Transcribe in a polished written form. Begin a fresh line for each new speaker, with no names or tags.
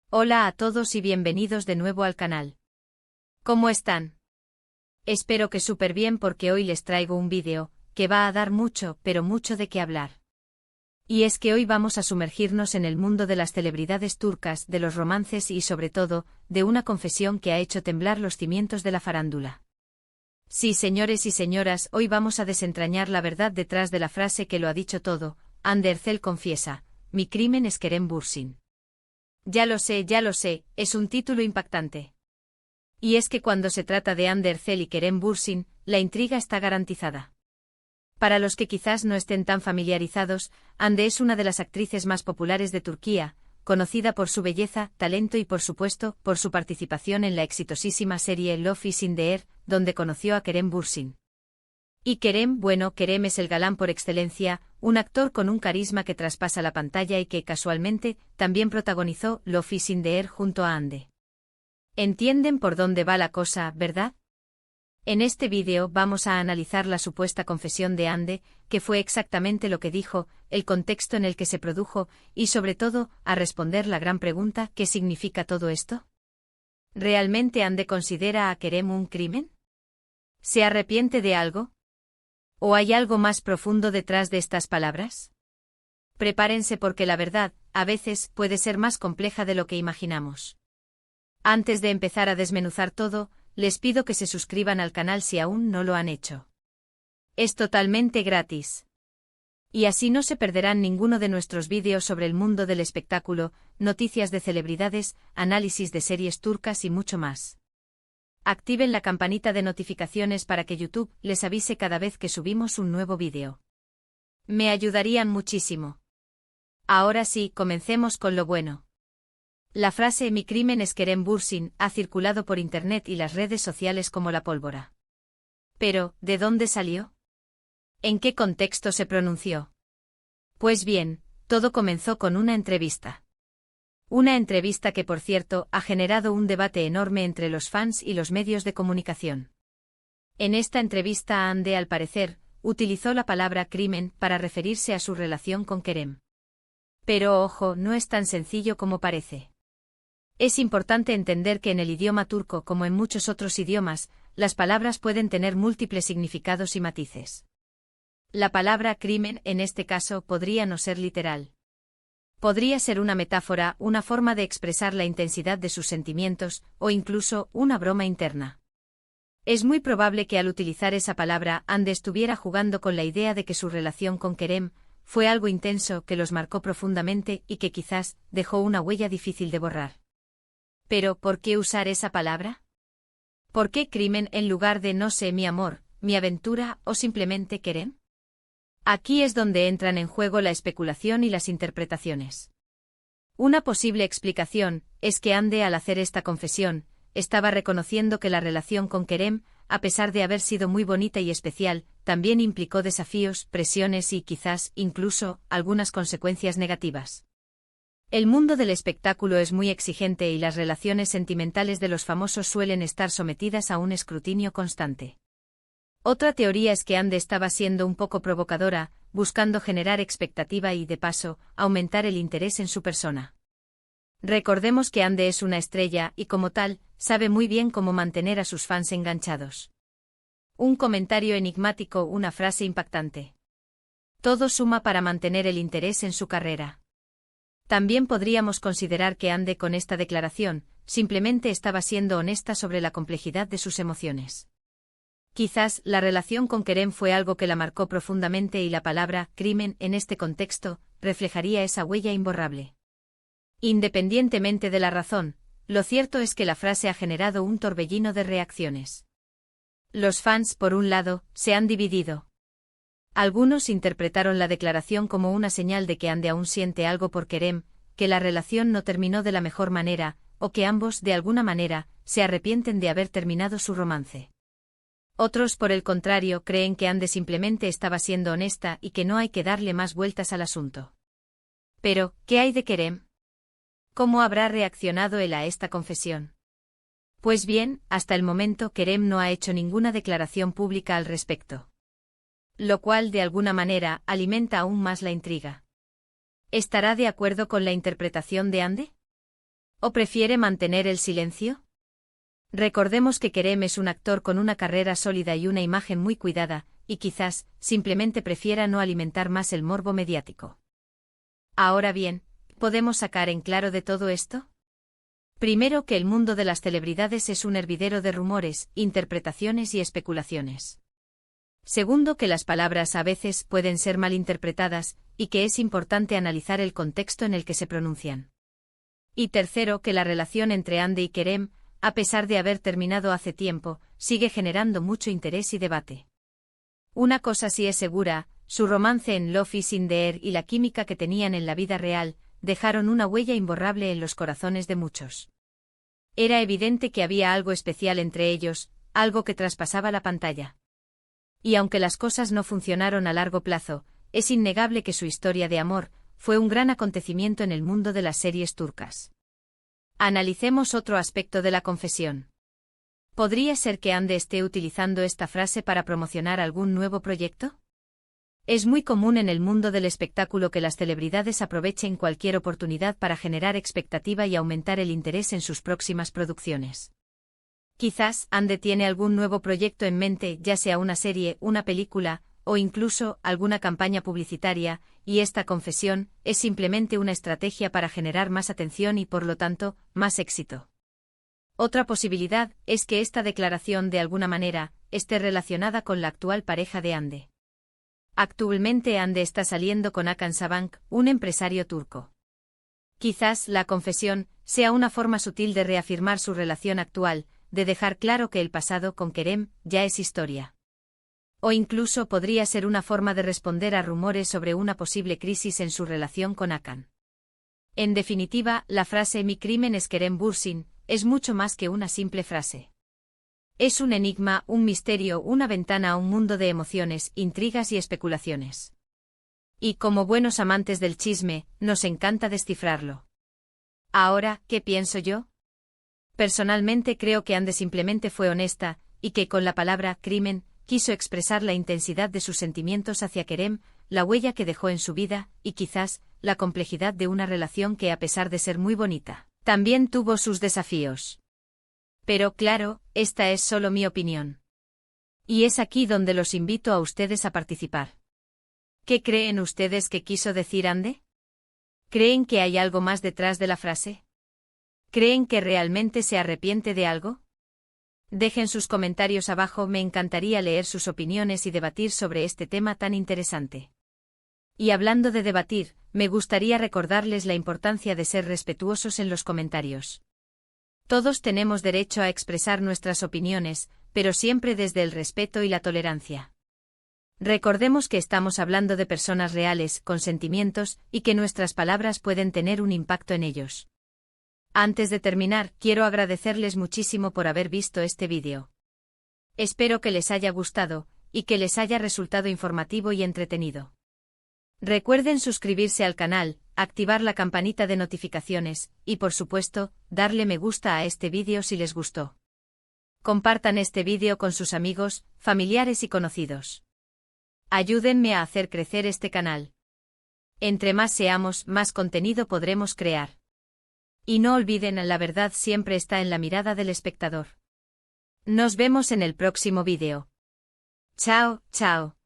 Hola a todos y bienvenidos de nuevo al canal. ¿Cómo están? Espero que súper bien porque hoy les traigo un vídeo que va a dar mucho, pero mucho de qué hablar. Y es que hoy vamos a sumergirnos en el mundo de las celebridades turcas, de los romances y sobre todo, de una confesión que ha hecho temblar los cimientos de la farándula. Sí, señores y señoras, hoy vamos a desentrañar la verdad detrás de la frase que lo ha dicho todo. Hande Erçel confiesa: mi crimen es Kerem Bürsin. Ya lo sé, es un título impactante. Y es que cuando se trata de Hande Erçel y Kerem Bürsin, la intriga está garantizada. Para los que quizás no estén tan familiarizados, Hande es una de las actrices más populares de Turquía, conocida por su belleza, talento y por supuesto, por su participación en la exitosísima serie Love is in the Air, donde conoció a Kerem Bürsin. Y Kerem es el galán por excelencia, un actor con un carisma que traspasa la pantalla y que, casualmente, también protagonizó Love is in the Air junto a Hande. ¿Entienden por dónde va la cosa, verdad? En este vídeo vamos a analizar la supuesta confesión de Hande, que fue exactamente lo que dijo, el contexto en el que se produjo, y sobre todo, a responder la gran pregunta: ¿qué significa todo esto? ¿Realmente Hande considera a Kerem un crimen? ¿Se arrepiente de algo? ¿O hay algo más profundo detrás de estas palabras? Prepárense porque la verdad, a veces, puede ser más compleja de lo que imaginamos. Antes de empezar a desmenuzar todo, les pido que se suscriban al canal si aún no lo han hecho. Es totalmente gratis. Y así no se perderán ninguno de nuestros vídeos sobre el mundo del espectáculo, noticias de celebridades, análisis de series turcas y mucho más. Activen la campanita de notificaciones para que YouTube les avise cada vez que subimos un nuevo vídeo. Me ayudarían muchísimo. Ahora sí, comencemos con lo bueno. La frase "mi crimen es Kerem Bürsin" ha circulado por internet y las redes sociales como la pólvora. Pero, ¿de dónde salió? ¿En qué contexto se pronunció? Pues bien, todo comenzó con una entrevista. Una entrevista que, por cierto, ha generado un debate enorme entre los fans y los medios de comunicación. En esta entrevista Hande, al parecer, utilizó la palabra crimen para referirse a su relación con Kerem. Pero ojo, no es tan sencillo como parece. Es importante entender que en el idioma turco, como en muchos otros idiomas, las palabras pueden tener múltiples significados y matices. La palabra crimen, en este caso, podría no ser literal. Podría ser una metáfora, una forma de expresar la intensidad de sus sentimientos, o incluso, una broma interna. Es muy probable que al utilizar esa palabra, Hande estuviera jugando con la idea de que su relación con Kerem fue algo intenso que los marcó profundamente y que quizás dejó una huella difícil de borrar. Pero, ¿por qué usar esa palabra? ¿Por qué crimen en lugar de no sé, mi amor, mi aventura o simplemente Kerem? Aquí es donde entran en juego la especulación y las interpretaciones. Una posible explicación es que Hande, al hacer esta confesión, estaba reconociendo que la relación con Kerem, a pesar de haber sido muy bonita y especial, también implicó desafíos, presiones y quizás, incluso, algunas consecuencias negativas. El mundo del espectáculo es muy exigente y las relaciones sentimentales de los famosos suelen estar sometidas a un escrutinio constante. Otra teoría es que Hande estaba siendo un poco provocadora, buscando generar expectativa y, de paso, aumentar el interés en su persona. Recordemos que Hande es una estrella y, como tal, sabe muy bien cómo mantener a sus fans enganchados. Un comentario enigmático, una frase impactante. Todo suma para mantener el interés en su carrera. También podríamos considerar que Hande, con esta declaración, simplemente estaba siendo honesta sobre la complejidad de sus emociones. Quizás la relación con Kerem fue algo que la marcó profundamente y la palabra crimen en este contexto reflejaría esa huella imborrable. Independientemente de la razón, lo cierto es que la frase ha generado un torbellino de reacciones. Los fans, por un lado, se han dividido. Algunos interpretaron la declaración como una señal de que Hande aún siente algo por Kerem, que la relación no terminó de la mejor manera, o que ambos, de alguna manera, se arrepienten de haber terminado su romance. Otros, por el contrario, creen que Hande simplemente estaba siendo honesta y que no hay que darle más vueltas al asunto. Pero, ¿qué hay de Kerem? ¿Cómo habrá reaccionado él a esta confesión? Pues bien, hasta el momento Kerem no ha hecho ninguna declaración pública al respecto. Lo cual, de alguna manera, alimenta aún más la intriga. ¿Estará de acuerdo con la interpretación de Hande? ¿O prefiere mantener el silencio? Recordemos que Kerem es un actor con una carrera sólida y una imagen muy cuidada, y quizás, simplemente prefiera no alimentar más el morbo mediático. Ahora bien, ¿podemos sacar en claro de todo esto? Primero, que el mundo de las celebridades es un hervidero de rumores, interpretaciones y especulaciones. Segundo, que las palabras a veces pueden ser malinterpretadas, y que es importante analizar el contexto en el que se pronuncian. Y tercero, que la relación entre Hande y Kerem, a pesar de haber terminado hace tiempo, sigue generando mucho interés y debate. Una cosa sí es segura, su romance en Love is in the Air y la química que tenían en la vida real, dejaron una huella imborrable en los corazones de muchos. Era evidente que había algo especial entre ellos, algo que traspasaba la pantalla. Y aunque las cosas no funcionaron a largo plazo, es innegable que su historia de amor fue un gran acontecimiento en el mundo de las series turcas. Analicemos otro aspecto de la confesión. ¿Podría ser que Hande esté utilizando esta frase para promocionar algún nuevo proyecto? Es muy común en el mundo del espectáculo que las celebridades aprovechen cualquier oportunidad para generar expectativa y aumentar el interés en sus próximas producciones. Quizás Hande tiene algún nuevo proyecto en mente, ya sea una serie, una película, o incluso alguna campaña publicitaria, y esta confesión es simplemente una estrategia para generar más atención y por lo tanto, más éxito. Otra posibilidad es que esta declaración de alguna manera esté relacionada con la actual pareja de Hande. Actualmente Hande está saliendo con Hakan Sabank, un empresario turco. Quizás la confesión sea una forma sutil de reafirmar su relación actual, de dejar claro que el pasado con Kerem ya es historia. O incluso podría ser una forma de responder a rumores sobre una posible crisis en su relación con Hakan. En definitiva, la frase "mi crimen es Kerem Bürsin" es mucho más que una simple frase. Es un enigma, un misterio, una ventana a un mundo de emociones, intrigas y especulaciones. Y como buenos amantes del chisme, nos encanta descifrarlo. Ahora, ¿qué pienso yo? Personalmente creo que Hande simplemente fue honesta, y que con la palabra crimen quiso expresar la intensidad de sus sentimientos hacia Kerem, la huella que dejó en su vida, y quizás, la complejidad de una relación que a pesar de ser muy bonita, también tuvo sus desafíos. Pero claro, esta es solo mi opinión. Y es aquí donde los invito a ustedes a participar. ¿Qué creen ustedes que quiso decir Hande? ¿Creen que hay algo más detrás de la frase? ¿Creen que realmente se arrepiente de algo? Dejen sus comentarios abajo, me encantaría leer sus opiniones y debatir sobre este tema tan interesante. Y hablando de debatir, me gustaría recordarles la importancia de ser respetuosos en los comentarios. Todos tenemos derecho a expresar nuestras opiniones, pero siempre desde el respeto y la tolerancia. Recordemos que estamos hablando de personas reales, con sentimientos, y que nuestras palabras pueden tener un impacto en ellos. Antes de terminar, quiero agradecerles muchísimo por haber visto este vídeo. Espero que les haya gustado, y que les haya resultado informativo y entretenido. Recuerden suscribirse al canal, activar la campanita de notificaciones, y por supuesto, darle me gusta a este vídeo si les gustó. Compartan este vídeo con sus amigos, familiares y conocidos. Ayúdenme a hacer crecer este canal. Entre más seamos, más contenido podremos crear. Y no olviden, la verdad siempre está en la mirada del espectador. Nos vemos en el próximo vídeo. Chao, chao.